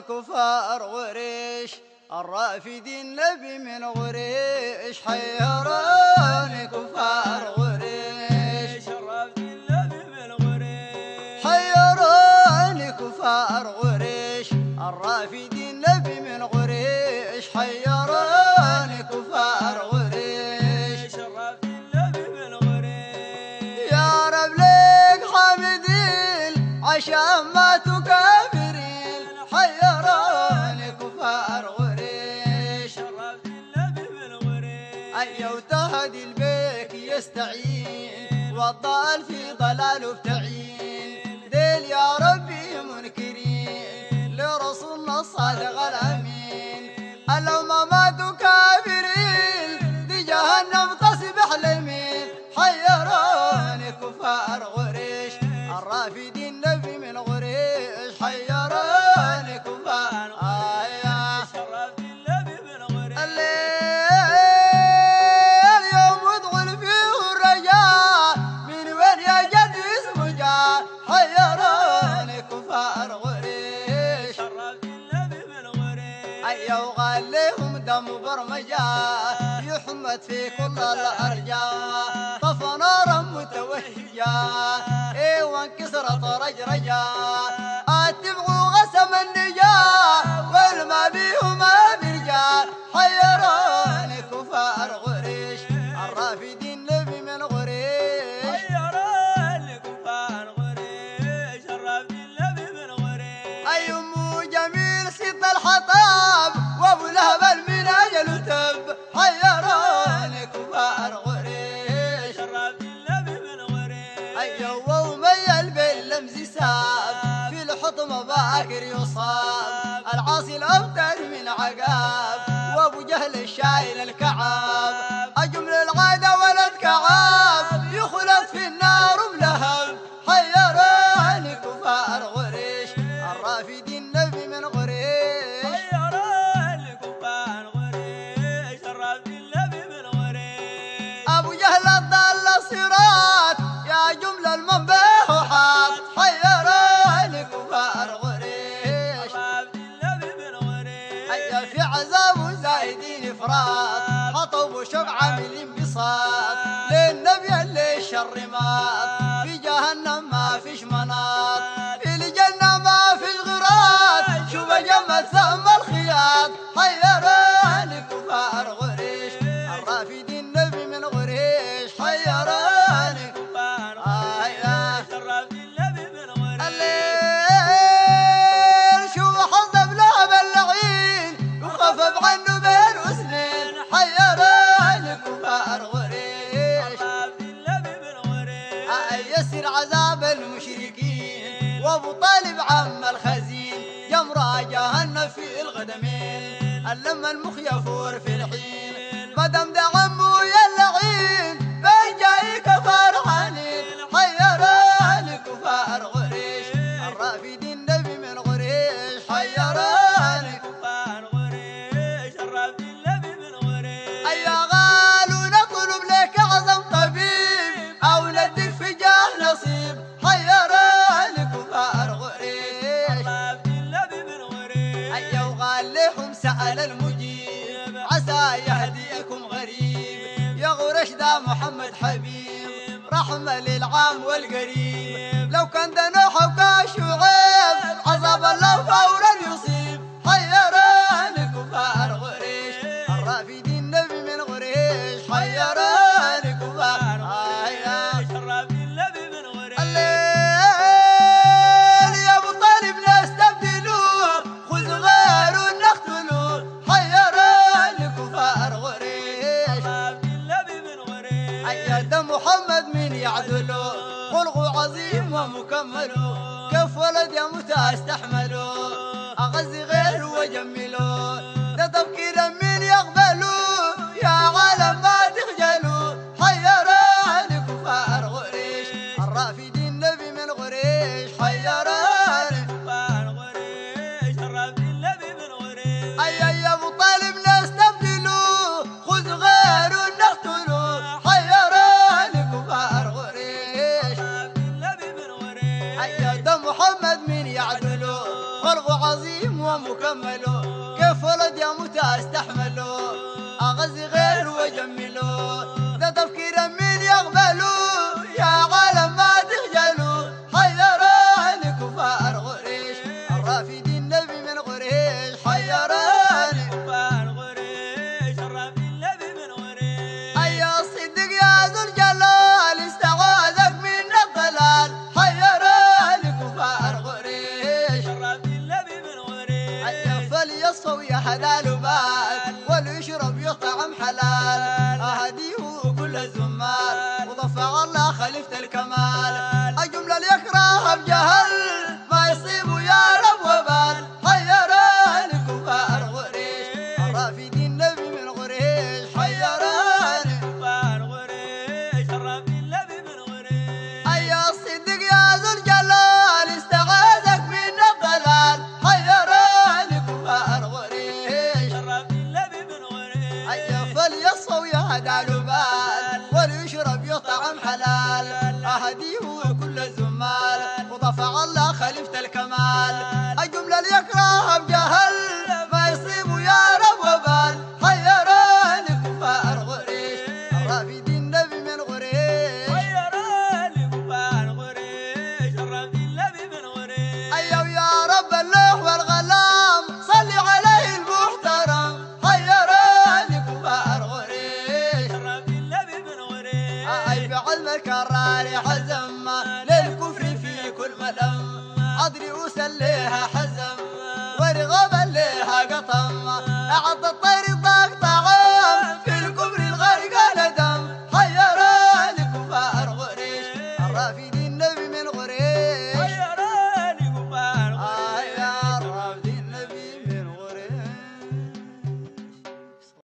كفار غريش الرافدين النبي من غريش حيراني كفار غريش الرافدين النبي من غريش حيراني كفار غريش الرافدين النبي من غريش حيراني كفار غريش الرافدين النبي من غريش يا رب لك حامدين عشان ما تكابرين حيراني كفار غريش الرافدين النبي من غريش أيا وتهدي البيك يستعين والضال في ضلاله بتعين ديل يا ربي منكرين لرسولنا الصادق الأمين اللهم ما تكابرين دي جهنم تصبح لمين حيراني كفار غريش الرافدين النبي من غريش حيراني كفار الرافدين النبي من غريش الليل يوم ادخل فيه الرجال من وين يا جد اسمه جال حيراني كفار غريش الرافدين النبي من غريش أيا وقال لهم دم برمجان يحمد في كل الأرجاء طفى نارا متوهجا إيه وانكسرت رجرجا اتبعوا غسم النجاة والما بيهما برجال حيراني كفار غريش الرافدين النبي من غريش حيراني كفار غريش الرافدين النبي من غريش أي أم جميل ست الحطاب وابو لهب من أجل تب حيراني كفار غريش الرافدين النبي من غريش أي ومي باللمز ساب في الحطمة باكر يصاب العاصي الأبتر من عقاب وابو جهل الشايل الكعاب أجمل العادة ولد كعاب يخلد في النار ملهب حيراني كفار غريش الرافدين النبي من غريش حيراني كفار غريش الرافدين النبي من غريش أبو جهل الضال الصراط يا جملة المنبه وحاط حيراني كفار غريش الرافدين النبي من غريش أيا في عذاب زايدين إفراط حطوا بشق عامل انبساط للنبي اللي الشر مات في جهنم ما فيش مناط في الجنة ما فيش غراط شوف جمل ثم الخياط حيراني كفار غريش الرافدين النبي من غريش حيراني كفار آيات غريش الرافدين النبي من غريش الليل شوف حظ بلهب اللعين وخفف عنه بين وسنين حيراني كفار غريش الرافدين النبي من غريش يسر عذاب المشركين وابو طالب عم الخزين جمرة جهنم في الغدمين اللما المخ يفور في الحين مدام ده عمو يا اللعين بين جاي كفار حنين حيراني كفار غريش الرافدين النبي من غريش حيراني كفار غريش الرافدين النبي من غريش أيا غالوا نطلب لك أعظم طبيب أو ندك في جاه نصيب حيراني كفار غريش الرافدين النبي من غريش أيا وقال لهم سأل المجيب عسى يهديكم غريب يا غرش ده محمد حبيب رحمة للعام والقريب لو كان ده نوح وكاشعيب عذاب الله فورا يصيب حيراني كفار غريش الرافدين النبي من غريش حيراني كفار غريش الرافدين النبي من غريش الليل يا ابو طالب نستبدلوه خذ غيره نقتلوه حيراني كفار غريش الرافدين النبي من غريش أياد محمد من يعدله خلقه عظيم ومكمله كيف ولد يا متى استحمله أغزي غيره وجمله ده تفكير من يقبله يا عالم ما تخجلوا حيراني كفار غريش الرافدين النبي من غريش حيراني كفار غريش الرافدين النبي من غريش أي أبو طالب نستبدله خذ غيره نقتله حيراني كفار غريش الرافدين النبي من غريش أياد محمد من يعدله خلقه عظيم مكمله كيف ولد يموت استحمله أغزي غير وجمله ذا تفكير من يقبله يا عالم ما تخجلوا حيراني كفار قريش الرافدين النبي من قريش حيراني كفار قريش الرافدين النبي من قريش أي الصدق يا ذو الجلال استعاذك من الضلال حيراني كفار قريش الرافدين النبي من قريش أي فليصفوا يا حدا لبال وليشرب يطعم حلال أهديه كل الزمال وضفع الله خليفة الكمال الجملة اليكره بجهل ما يصيبوا يا رب وبال حيراني كفار قريش الرافدين النبي من قريش حيراني كفار قريش الرافدين النبي من قريش أي الصدق يا ذو الجلال استعاذك من الضلال حيراني كفار قريش الرافدين النبي من قريش أي فليصفوا يا هدى لبال وليشرب يطعم حلال أهديه كل الزمال وضفع الله خليفة الكمال الجملة اللي يكره بجهل ما يصيبوا يا رب وبال حيراني كفار قريش الرافدين النبي من قريش حيراني كفار قريش الرافدين النبي من قريش أيوه يا رب اللوح والغلام صلي عليه المحترم حيراني كفار قريش الرافدين النبي من قريش أي بعلم الكرار حزم للكفر في كل ملم أدري أسليها